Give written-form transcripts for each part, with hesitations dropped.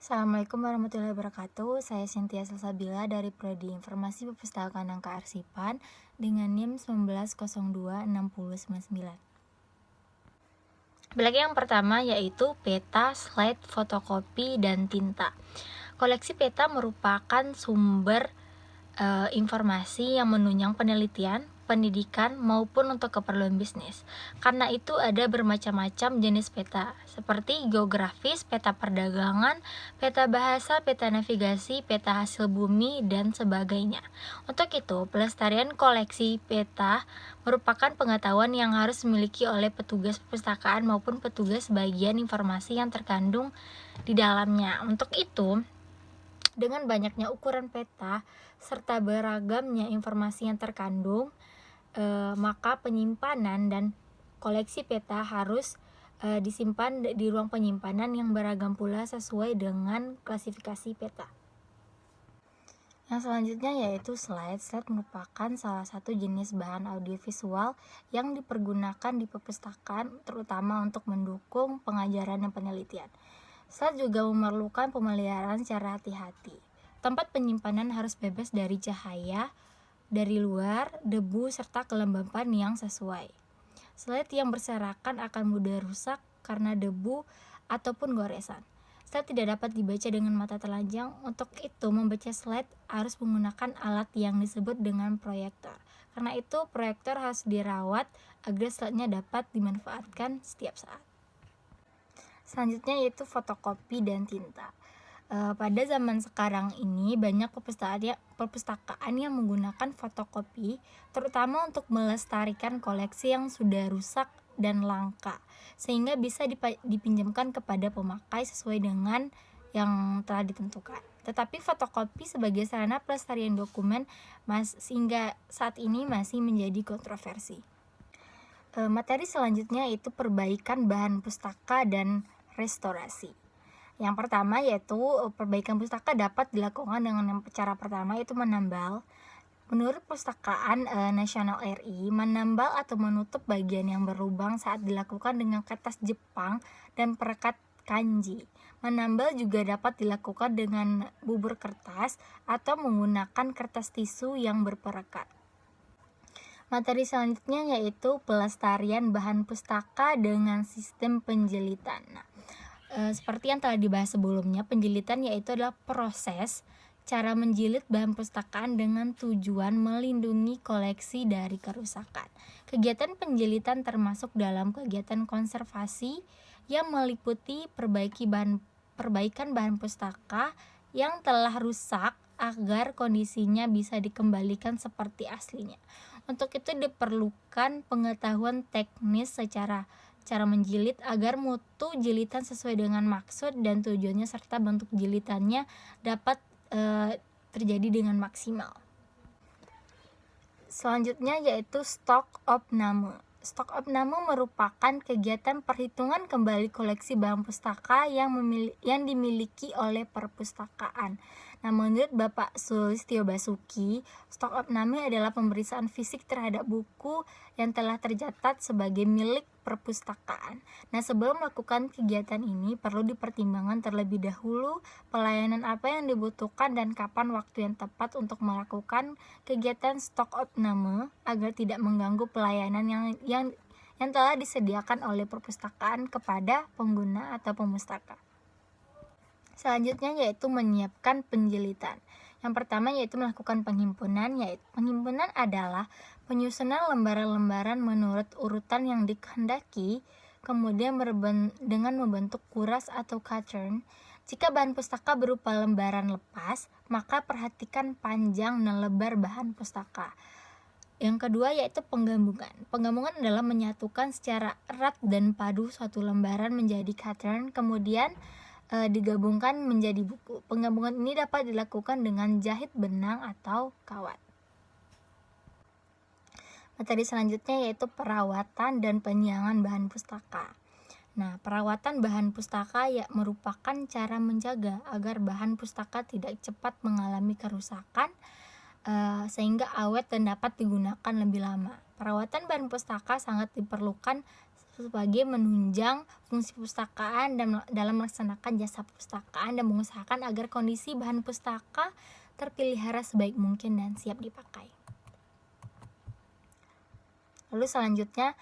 Assalamualaikum warahmatullahi wabarakatuh. Saya Cynthia Salsabila dari Prodi Informasi Perpustakaan dan Kearsipan dengan NIM 19026099. Belakang yang pertama yaitu peta, slide, fotokopi, dan tinta. Koleksi peta merupakan sumber informasi yang menunjang penelitian, pendidikan, maupun untuk keperluan bisnis. Karena itu ada bermacam-macam jenis peta, seperti geografis, peta perdagangan, peta bahasa, peta navigasi, peta hasil bumi, dan sebagainya. Untuk itu, pelestarian koleksi peta merupakan pengetahuan yang harus dimiliki oleh petugas perpustakaan maupun petugas bagian informasi yang terkandung di dalamnya. Untuk itu, dengan banyaknya ukuran peta serta beragamnya informasi yang terkandung, maka penyimpanan dan koleksi peta harus disimpan di ruang penyimpanan yang beragam pula sesuai dengan klasifikasi peta. Yang selanjutnya yaitu slide. Slide merupakan salah satu jenis bahan audiovisual yang dipergunakan di perpustakaan, terutama untuk mendukung pengajaran dan penelitian. Slide juga memerlukan pemeliharaan secara hati-hati. Tempat penyimpanan harus bebas dari cahaya dari luar, debu, serta kelembapan yang sesuai. Slide yang berserakan akan mudah rusak karena debu ataupun goresan. Slide tidak dapat dibaca dengan mata telanjang. Untuk itu, membaca slide harus menggunakan alat yang disebut dengan proyektor. Karena itu, proyektor harus dirawat agar slide-nya dapat dimanfaatkan setiap saat. Selanjutnya yaitu fotokopi dan tinta. Pada zaman sekarang ini banyak perpustakaan yang menggunakan fotokopi, terutama untuk melestarikan koleksi yang sudah rusak dan langka, sehingga bisa dipinjamkan kepada pemakai sesuai dengan yang telah ditentukan. Tetapi fotokopi sebagai sarana pelestarian dokumen sehingga saat ini masih menjadi kontroversi. Materi selanjutnya yaitu perbaikan bahan pustaka dan restorasi. Yang pertama yaitu perbaikan pustaka dapat dilakukan dengan cara pertama yaitu menambal. Menurut Perpustakaan Nasional RI, menambal atau menutup bagian yang berlubang saat dilakukan dengan kertas Jepang dan perekat kanji. Menambal juga dapat dilakukan dengan bubur kertas atau menggunakan kertas tisu yang berperekat. Materi selanjutnya yaitu pelestarian bahan pustaka dengan sistem penjilitan. Seperti yang telah dibahas sebelumnya, penjilitan yaitu adalah proses cara menjilid bahan pustakaan dengan tujuan melindungi koleksi dari kerusakan. Kegiatan penjilitan termasuk dalam kegiatan konservasi yang meliputi perbaikan bahan pustaka yang telah rusak agar kondisinya bisa dikembalikan seperti aslinya. Untuk itu diperlukan pengetahuan teknis cara menjilid agar mutu jilitan sesuai dengan maksud dan tujuannya serta bentuk jilitannya dapat terjadi dengan maksimal. Selanjutnya yaitu stok opname. Stok opname merupakan kegiatan perhitungan kembali koleksi bahan pustaka yang dimiliki oleh perpustakaan. Nah, menurut Bapak Sulistyo Basuki, stok opname adalah pemeriksaan fisik terhadap buku yang telah tercatat sebagai milik perpustakaan. Nah, sebelum melakukan kegiatan ini perlu dipertimbangkan terlebih dahulu pelayanan apa yang dibutuhkan dan kapan waktu yang tepat untuk melakukan kegiatan stok opname agar tidak mengganggu pelayanan yang telah disediakan oleh perpustakaan kepada pengguna atau pemustaka. Selanjutnya yaitu menyiapkan penjilitan. Yang pertama yaitu melakukan penghimpunan. Penghimpunan adalah penyusunan lembaran-lembaran menurut urutan yang dikehendaki, kemudian dengan membentuk kuras atau pattern. Jika bahan pustaka berupa lembaran lepas, maka perhatikan panjang dan lebar bahan pustaka. Yang kedua yaitu penggabungan. Penggabungan adalah menyatukan secara erat dan padu suatu lembaran menjadi pattern, kemudian digabungkan menjadi buku. Penggabungan ini dapat dilakukan dengan jahit benang atau kawat. Materi selanjutnya yaitu perawatan dan penyiangan bahan pustaka. Nah, perawatan bahan pustaka merupakan cara menjaga agar bahan pustaka tidak cepat mengalami kerusakan sehingga awet dan dapat digunakan lebih lama. Perawatan bahan pustaka sangat diperlukan sebagai menunjang fungsi perpustakaan dan dalam melaksanakan jasa perpustakaan dan mengusahakan agar kondisi bahan pustaka terpelihara sebaik mungkin dan siap dipakai. Lalu selanjutnya,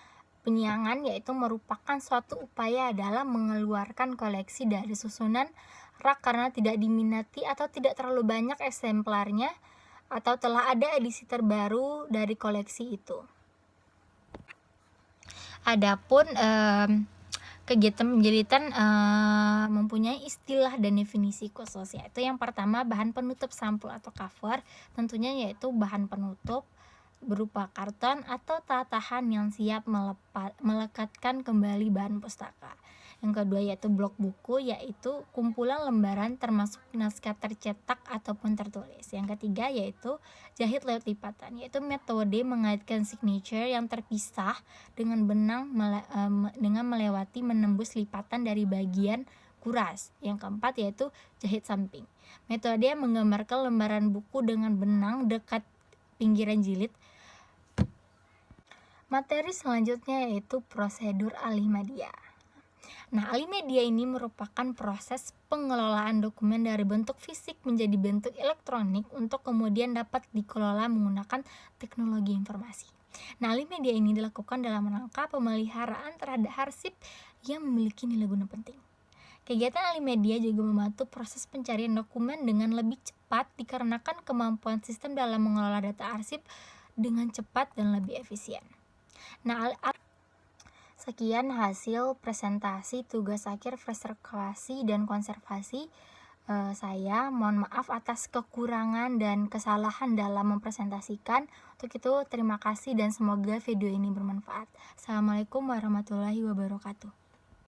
penyiangan yaitu merupakan suatu upaya dalam mengeluarkan koleksi dari susunan rak karena tidak diminati atau tidak terlalu banyak eksemplarnya atau telah ada edisi terbaru dari koleksi itu. Adapun kegiatan penjilitan mempunyai istilah dan definisi khusus, yaitu yang pertama bahan penutup sampul atau cover, tentunya yaitu bahan penutup berupa karton atau tatahan yang siap melekatkan kembali bahan pustaka. Yang kedua yaitu blok buku, yaitu kumpulan lembaran termasuk naskah tercetak ataupun tertulis. Yang ketiga yaitu jahit lewat lipatan, yaitu metode mengaitkan signature yang terpisah dengan benang dengan melewati menembus lipatan dari bagian kuras. Yang keempat yaitu jahit samping, metode yang menggambarkan lembaran buku dengan benang dekat pinggiran jilid. Materi selanjutnya yaitu prosedur alih media. Nah, alih media ini merupakan proses pengelolaan dokumen dari bentuk fisik menjadi bentuk elektronik untuk kemudian dapat dikelola menggunakan teknologi informasi. Nah, alih media ini dilakukan dalam rangka pemeliharaan terhadap arsip yang memiliki nilai guna penting. Kegiatan alih media juga membantu proses pencarian dokumen dengan lebih cepat dikarenakan kemampuan sistem dalam mengelola data arsip dengan cepat dan lebih efisien. Nah, sekian hasil presentasi tugas akhir preservasi dan konservasi saya. Mohon maaf atas kekurangan dan kesalahan dalam mempresentasikan. Untuk itu terima kasih dan semoga video ini bermanfaat. Assalamualaikum warahmatullahi wabarakatuh.